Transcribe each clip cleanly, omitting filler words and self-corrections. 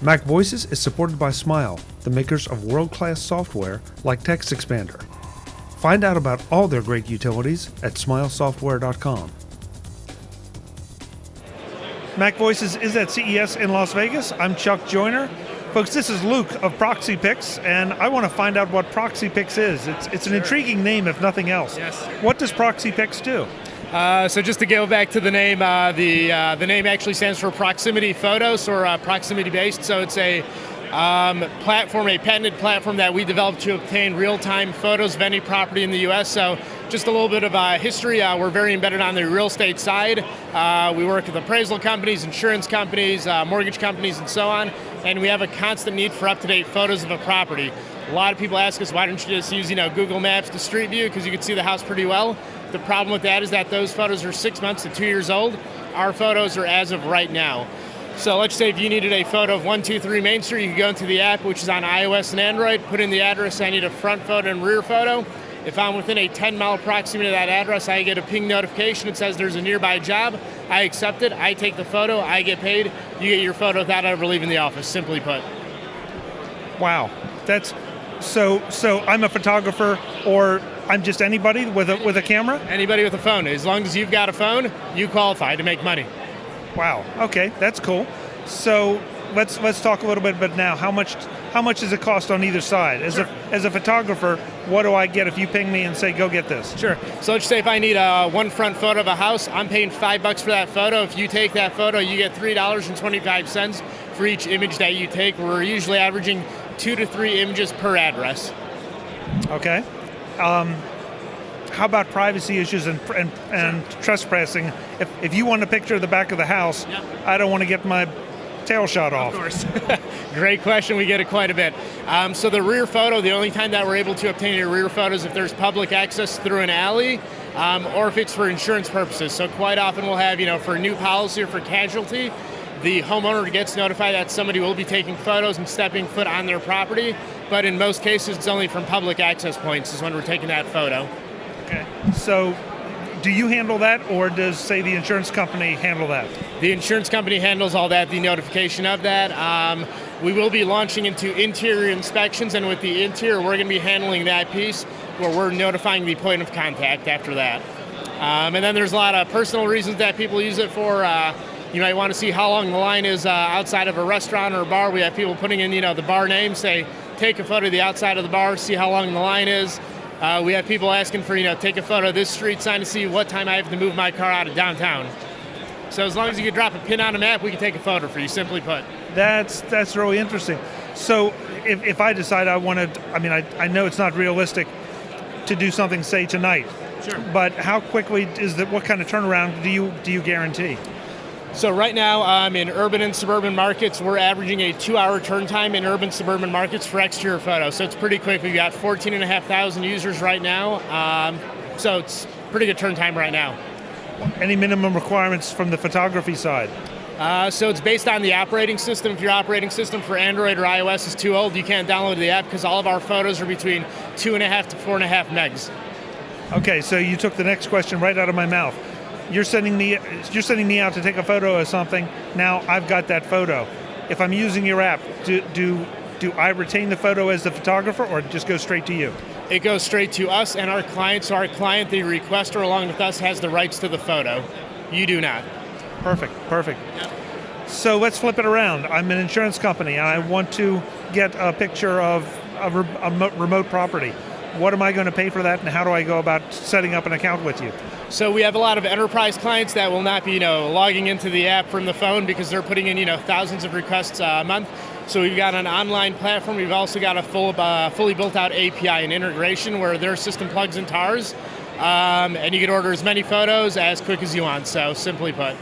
MacVoices is supported by Smile, the makers of world-class software like Text Expander. Find out about all their great utilities at smilesoftware.com. MacVoices is at CES in Las Vegas. I'm Chuck Joyner. Folks, this is Luke of ProxyPics, and I want to find out what ProxyPics is. It's an intriguing name, if nothing else. Yes. What does ProxyPics do? So just to go back to the name, the name actually stands for proximity photos, or proximity based. So it's a platform, a patented platform that we developed to obtain real-time photos of any property in the U.S. So just a little bit of history. We're very embedded on the real estate side. We work with appraisal companies, insurance companies, mortgage companies, and so on. And we have a constant need for up-to-date photos of a property. A lot of people ask us, why don't you just use Google Maps to Street View, because you can see the house pretty well. The problem with that is that those photos are 6 months to 2 years old. Our photos are as of right now. So let's say if you needed a photo of 123 Main Street, you can go into the app, which is on iOS and Android, put in the address, I need a front photo and rear photo. If I'm within a 10-mile proximity to that address, I get a ping notification. It says there's a nearby job. I accept it, I take the photo, I get paid. You get your photo without ever leaving the office, simply put. Wow, that's so I'm a photographer, or I'm just anybody with a camera? Anybody with a phone. As long as you've got a phone, you qualify to make money. Wow, okay, that's cool. So let's talk a little bit now. How much does it cost on either side? As a photographer, what do I get if you ping me and say, go get this? Sure. So let's say if I need one front photo of a house, I'm paying $5 for that photo. If you take that photo, you get $3.25 for each image that you take. We're usually averaging 2 to 3 images per address. Okay. How about privacy issues and trespassing? If you want a picture of the back of the house, yep. I don't want to get my tail shot off. Of course. Great question. We get it quite a bit. So the rear photo, the only time that we're able to obtain a rear photo is if there's public access through an alley, or if it's for insurance purposes. So quite often we'll have, for a new policy or for casualty, the homeowner gets notified that somebody will be taking photos and stepping foot on their property. But in most cases, it's only from public access points is when we're taking that photo. Okay. So do you handle that, or does, say, the insurance company handle that? The insurance company handles all that, the notification of that. We will be launching into interior inspections, and with the interior, we're going to be handling that piece where we're notifying the point of contact after that. And then there's a lot of personal reasons that people use it for. You might want to see how long the line is outside of a restaurant or a bar. We have people putting in, the bar name, say, take a photo of the outside of the bar, see how long the line is. We have people asking for, take a photo of this street sign to see what time I have to move my car out of downtown. So as long as you can drop a pin on a map, we can take a photo for you, simply put. That's really interesting. So if I decide I want to, I know it's not realistic to do something, say, tonight. Sure. But how quickly what kind of turnaround do you guarantee? So right now, in urban and suburban markets, we're averaging a 2-hour turn time in urban suburban markets for exterior photos. So it's pretty quick. We've got 14,500 users right now. So it's pretty good turn time right now. Any minimum requirements from the photography side? So it's based on the operating system. If your operating system for Android or iOS is too old, you can't download the app because all of our photos are between 2.5 to 4.5 megs. Okay, so you took the next question right out of my mouth. You're sending me out to take a photo of something. Now I've got that photo. If I'm using your app, do I retain the photo as the photographer, or just go straight to you? It goes straight to us and our client. So our client, the requester along with us, has the rights to the photo. You do not. Perfect. Yep. So let's flip it around. I'm an insurance company and I want to get a picture of a remote property. What am I going to pay for that, and how do I go about setting up an account with you? So we have a lot of enterprise clients that will not be, logging into the app from the phone because they're putting in, thousands of requests a month. So we've got an online platform. We've also got a fully built-out API and integration where their system plugs into ours, and you can order as many photos as quick as you want. So simply put.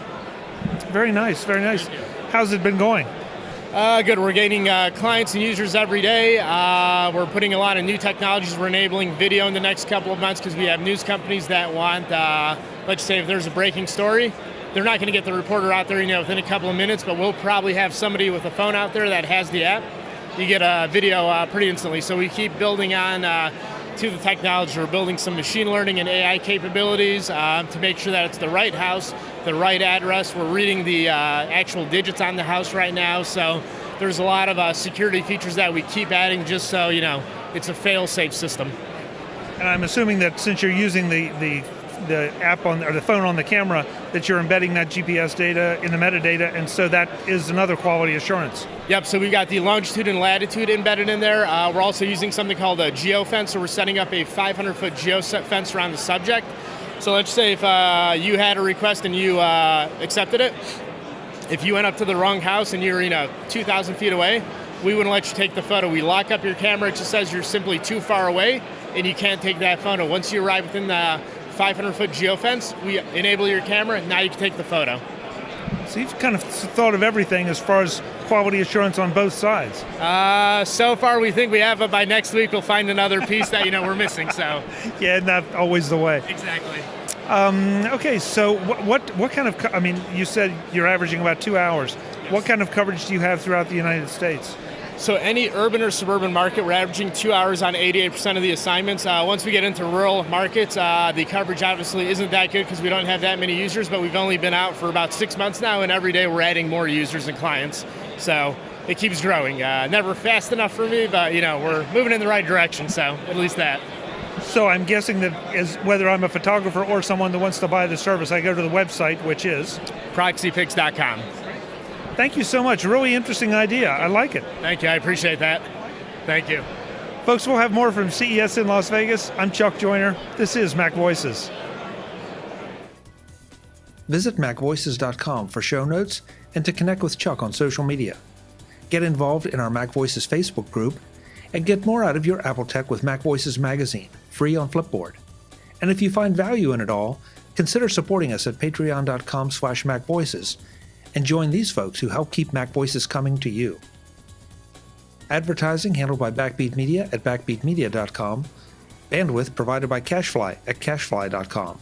Very nice, very nice. How's it been going? Good. We're gaining clients and users every day. We're putting a lot of new technologies. We're enabling video in the next couple of months because we have news companies that want, let's say if there's a breaking story, they're not going to get the reporter out there, within a couple of minutes, but we'll probably have somebody with a phone out there that has the app. You get a video pretty instantly. So we keep building on to the technology. We're building some machine learning and AI capabilities to make sure that it's the right house the right address. We're reading the actual digits on the house right now. So there's a lot of security features that we keep adding just so, it's a fail-safe system. And I'm assuming that since you're using the app or the phone on the camera, that you're embedding that GPS data in the metadata, and so that is another quality assurance. Yep, so we've got the longitude and latitude embedded in there. We're also using something called a geofence, so we're setting up a 500-foot geofence around the subject. So let's say if you had a request and you accepted it, if you went up to the wrong house and you're 2,000 feet away, we wouldn't let you take the photo. We lock up your camera. It just says you're simply too far away and you can't take that photo. Once you arrive within the 500-foot geofence, we enable your camera, and now you can take the photo. So you've kind of thought of everything as far as quality assurance on both sides. So far we think we have, but by next week we'll find another piece that we're missing. So yeah, not always the way. Exactly. Okay, so what kind of, you said you're averaging about 2 hours. Yes. What kind of coverage do you have throughout the United States? So any urban or suburban market, we're averaging 2 hours on 88% of the assignments. Once we get into rural markets, the coverage obviously isn't that good because we don't have that many users, but we've only been out for about 6 months now, and every day we're adding more users and clients. So it keeps growing. Never fast enough for me, but we're moving in the right direction, so at least that. So I'm guessing that whether I'm a photographer or someone that wants to buy the service, I go to the website, which is? ProxyPics.com. Thank you so much. Really interesting idea. I like it. Thank you. I appreciate that. Thank you. Folks, we'll have more from CES in Las Vegas. I'm Chuck Joyner. This is MacVoices. Visit MacVoices.com for show notes and to connect with Chuck on social media. Get involved in our MacVoices Facebook group and get more out of your Apple Tech with MacVoices magazine, free on Flipboard. And if you find value in it all, consider supporting us at patreon.com/MacVoices and join these folks who help keep MacVoices coming to you. Advertising handled by Backbeat Media at backbeatmedia.com. Bandwidth provided by CashFly at cashfly.com.